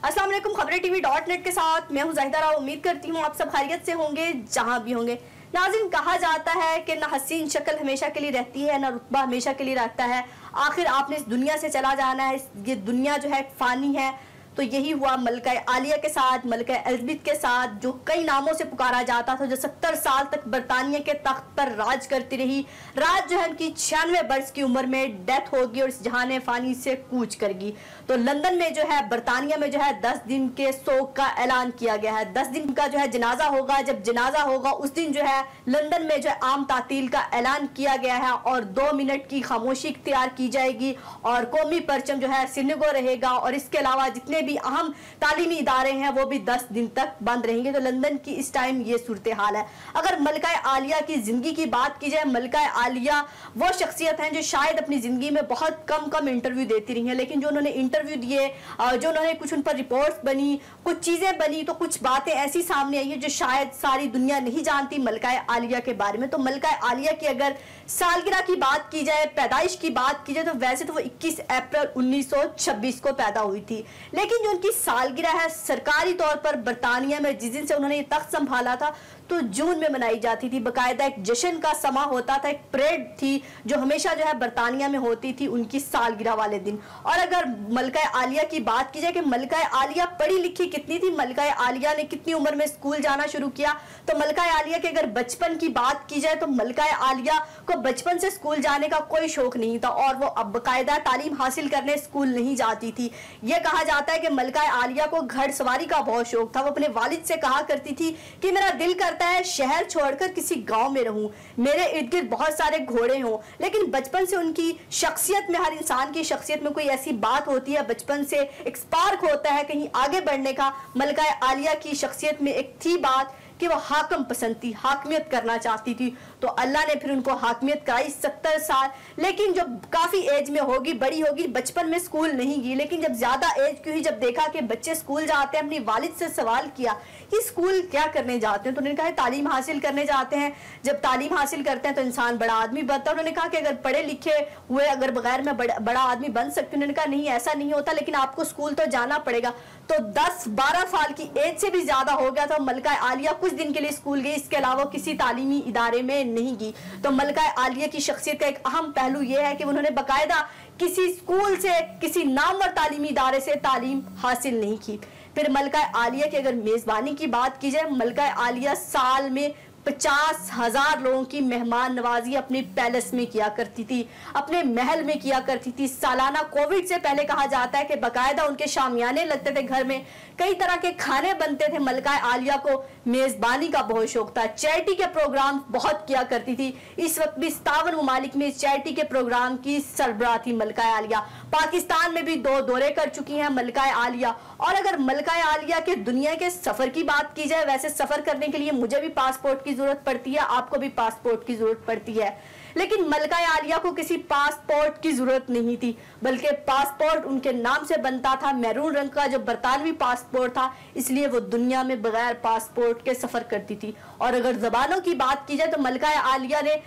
अस्सलाम वालेकुम, खबरें-tv.net के साथ मैं हूं ज़ाहिदा राव। उम्मीद करती हूं आप सब खैरियत से होंगे जहां भी होंगे। नाज़रीन, कहा जाता है कि ना हसीन शक्ल हमेशा के लिए रहती है, ना रुतबा हमेशा के लिए रहता है। आखिर आपने इस दुनिया से चला जाना है, ये दुनिया जो है फ़ानी है। तो यही हुआ मलका आलिया के साथ, मलका एलिज़ाबेथ के साथ, जो कई नामों से पुकारा जाता था, जो 70 साल तक बरतानिया के तख्त पर राज करती रही। राज जो है उनकी 96 वर्ष की उम्र में डेथ होगी और इस जहान फानी से कूच करेगी। तो लंदन में जो है, बरतानिया में जो है 10 दिन के शोक का ऐलान किया गया है। 10 दिन का जो है जनाजा होगा। जब जनाजा होगा उस दिन जो है लंदन में जो है आम तातील का ऐलान किया गया है और 2 मिनट की खामोशी इख्तियार की जाएगी और कौमी परचम जो है सिरनगो रहेगा। और इसके अलावा जितने भी अहम तालीमी इदारे हैं वो भी 10 दिन तक बंद रहेंगे। तो लंदन की इस टाइम ये सूरत हाल है। अगर मलका आलिया की जिंदगी की बात की जाए, मलका आलिया वो शख्सियत हैं जो शायद अपनी जिंदगी में बहुत कम इंटरव्यू देती रही हैं, लेकिन जो उन्होंने इंटरव्यू दिए, जो उन्होंने कुछ उन पर रिपोर्ट्स बनी, कुछ चीजें बनी, तो कुछ बातें ऐसी सामने आई है जो शायद सारी दुनिया नहीं जानती मलका आलिया के बारे में। तो मलका आलिया की अगर सालगिरह की बात की जाए, पैदाइश की बात की जाए, तो वैसे तो वो 21 अप्रैल 1926 को पैदा हुई थी, लेकिन जो उनकी सालगिरह है सरकारी तौर पर बरतानिया में जिस दिन से उन्होंने ये तख्त संभाला था तो जून में मनाई जाती थी। बाकायदा एक जश्न का समा होता था, एक परेड थी जो हमेशा जो है बरतानिया में होती थी उनकी सालगिरह वाले दिन। और अगर मलका आलिया की बात की जाए कि मलका आलिया पढ़ी लिखी कितनी थी, मलका आलिया ने कितनी उम्र में स्कूल जाना शुरू किया, तो मलका आलिया के अगर बचपन की बात की जाए तो मलका आलिया को बचपन से स्कूल जाने का कोई शौक नहीं था और वो अब बाकायदा तालीम हासिल करने स्कूल नहीं जाती थी। यह कहा जाता है कि मलका आलिया को घड़सवारी का बहुत शौक था। वो अपने वालिद से कहा करती थी कि मेरा दिल करता है शहर छोड़कर किसी गांव में रहूं, मेरे इर्द गिर्द बहुत सारे घोड़े हों। लेकिन बचपन से उनकी शख्सियत में, हर इंसान की शख्सियत में कोई ऐसी बात होती है, बचपन से एक स्पार्क होता है कहीं आगे बढ़ने का। मलका आलिया की शख्सियत में एक थी बात कि वो हाकम पसंद थी, हाकमियत करना चाहती थी। तो अल्लाह ने फिर उनको हाकमियत कराई 70 साल। लेकिन जब काफ़ी एज में होगी, बड़ी होगी, बचपन में स्कूल नहीं गई, लेकिन जब ज़्यादा एज की हुई, जब देखा कि बच्चे स्कूल जाते हैं, अपनी वालिद से सवाल किया कि स्कूल क्या करने जाते हैं, तो उन्होंने कहा तालीम हासिल करने जाते हैं। जब तालीम हासिल करते हैं तो इंसान बड़ा आदमी बनता है। उन्होंने कहा कि अगर पढ़े लिखे हुए अगर बगैर में बड़ा आदमी बन सकते। उन्होंने कहा नहीं, ऐसा नहीं होता, लेकिन आपको स्कूल तो जाना पड़ेगा। तो 10-12 साल की एज से भी ज्यादा हो गया था। मलका आलिया कुछ दिन के लिए स्कूल गई, इसके अलावा किसी तालीमी इदारे में नहीं गई। तो मलका आलिया की शख्सियत का एक अहम पहलू यह है कि उन्होंने बाकायदा किसी स्कूल से, किसी नामवर तालीमी इदारे से तालीम हासिल नहीं की। फिर मलका आलिया की अगर मेजबानी की बात की जाए, मलका आलिया साल में 50,000 लोगों की मेहमान नवाजी अपने पैलेस में किया करती थी, अपने महल में किया करती थी। सालाना कोविड से पहले कहा जाता है कि बाकायदा उनके शामियाने लगते थे, घर में कई तरह के खाने बनते थे। मलका आलिया को मेजबानी का बहुत शौक था, चैरिटी के प्रोग्राम बहुत किया करती थी। इस वक्त भी 57 ममालिक में चैरिटी के प्रोग्राम की सरबराह थी मलका आलिया। पाकिस्तान में भी 2 दौरे कर चुकी हैं मलका आलिया। और अगर मलका आलिया के दुनिया के सफर की बात की जाए, वैसे सफर करने के लिए मुझे भी पासपोर्ट की जरूरत पड़ती है, आपको भी पासपोर्ट की जरूरत पड़ती है, लेकिन मलका आलिया को किसी पासपोर्ट की जरूरत नहीं थी, बल्कि पासपोर्ट उनके नाम से बनता था, मैरून रंग का जो बरतानवी पासपोर्ट था, इसलिए वो दुनिया में बगैर पासपोर्ट के सफर करती थी। और अगर जबानों की बात की जाए तो मलका आलिया ने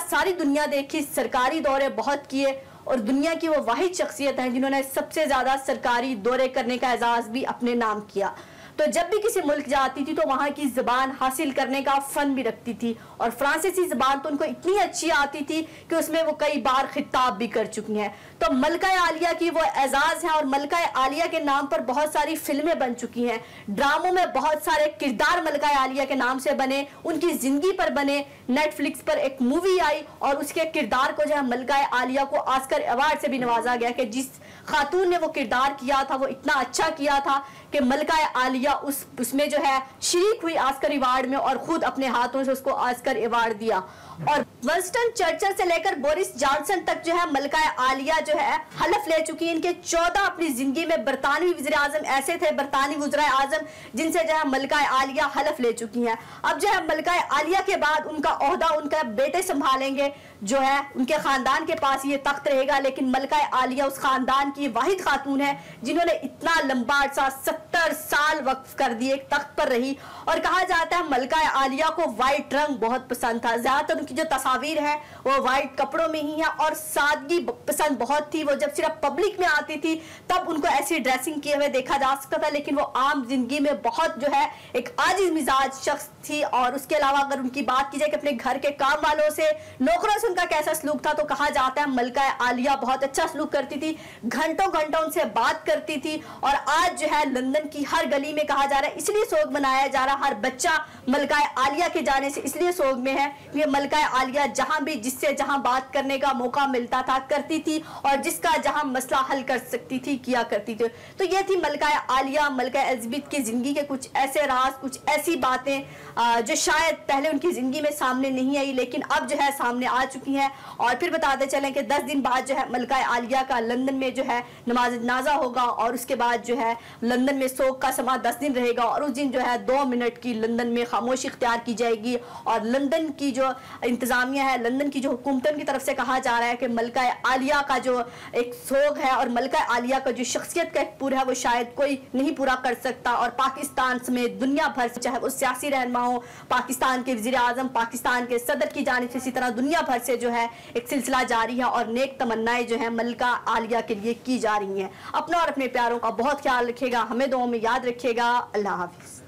सारी दुनिया देखी, सरकारी दौरे बहुत किए और दुनिया की वो वाहिद शख्सियत है जिन्होंने सबसे ज्यादा सरकारी दौरे करने का एजाज भी अपने नाम किया। तो जब भी किसी मुल्क जाती थी तो वहाँ की ज़बान हासिल करने का फ़न भी रखती थी और फ्रांसीसी ज़बान तो उनको इतनी अच्छी आती थी कि उसमें वो कई बार खिताब भी कर चुकी हैं। तो मलका आलिया की वो एजाज़ है और मलका आलिया के नाम पर बहुत सारी फिल्में बन चुकी हैं, ड्रामों में बहुत सारे किरदार मलका आलिया के नाम से बने, उनकी ज़िंदगी पर बने। नेटफ्लिक्स पर एक मूवी आई और उसके किरदार को जो है मलका आलिया को ऑस्कर अवार्ड से भी नवाजा गया कि जिस खातून ने वो किरदार किया था वो इतना अच्छा किया था कि मलका आलिया उसमें जो है शरीक हुई ऑस्कर अवार्ड में और खुद अपने हाथों से उसको ऑस्कर अवार्ड दिया। और विंस्टन चर्चिल से लेकर बोरिस जॉनसन तक जो है मलका आलिया जो है हलफ ले चुकी है। इनके 14 अपनी जिंदगी में बरतानवी वज़ीर आज़म ऐसे थे, बरतानवी वज़ीर आज़म जिनसे जो है मलका आलिया हलफ ले चुकी हैं। अब जो है मलका आलिया के बाद उनका ओहदा उनका बेटे संभालेंगे, जो है उनके खानदान के पास ये तख्त रहेगा। लेकिन मलका आलिया उस खानदान की वाहिद खातून है जिन्होंने इतना लंबा अरसा 70 साल वक्त वक्फ कर दी, एक तख्त पर रही। और कहा जाता है मलका आलिया को व्हाइट रंग बहुत पसंद था, ज्यादातर उनकी जो तस्वीर है वो व्हाइट कपड़ों में ही है और सादगी पसंद बहुत थी। वो जब सिर्फ पब्लिक में आती थी तब उनको ऐसी ड्रेसिंग किए हुए देखा जा सकता था, लेकिन वो आम जिंदगी में बहुत जो है एक आजिज मिजाज शख्स थी। और उसके अलावा अगर उनकी बात की जाए कि अपने घर के काम वालों से, नौकरों से उनका कैसा सलूक था, तो कहा जाता है मलका आलिया बहुत अच्छा सलूक करती थी, घंटों घंटों उनसे बात करती थी। और आज जो है लंदन की हर गली में कहा जा रहा है इसलिए सोग मनाया जा रहा, हर बच्चा मलका आलिया के जाने से इसलिए सोग में है कि मलका आलिया जहां भी जिससे जहां बात करने का मौका मिलता था करती थी, और जिसका जहां मसला हल कर सकती थी किया करती थी। तो ये थी मलका आलिया, मलका एलिजाबेथ की जिंदगी के कुछ ऐसे राज, कुछ ऐसी बातें जो शायद पहले उनकी जिंदगी में सामने नहीं आई लेकिन अब जो है सामने आ चुकी हैं। और फिर बताते चलें कि 10 दिन बाद जो है मलका आलिया का लंदन में जो है नमाज जनाजा होगा और उसके बाद जो है लंदन में सोग का समा 10 दिन रहेगा और उस दिन जो है 2 मिनट की लंदन में खामोशी इख्तियार की जाएगी। और लंदन की जो इंतजामिया है, लंदन की जो हुकूमतन की तरफ से कहा जा रहा है कि मलका आलिया का जो एक सोग है और मलका आलिया का जो शख्सियत का एक पूरा है वो शायद कोई नहीं पूरा कर सकता। और पाकिस्तान समेत दुनिया भर से, चाहे वो सियासी रहनुमा हो, पाकिस्तान के वज़ीर आज़म, पाकिस्तान के सदर की जानिब से, इसी तरह दुनिया भर से जो है एक सिलसिला जारी है और नेक तमन्नाएं जो है मलका आलिया के लिए की जा रही हैं। अपना और अपने प्यारों का बहुत ख्याल रखिएगा, हमें दुआओं में याद रखिएगा। अल्लाह हाफिज़।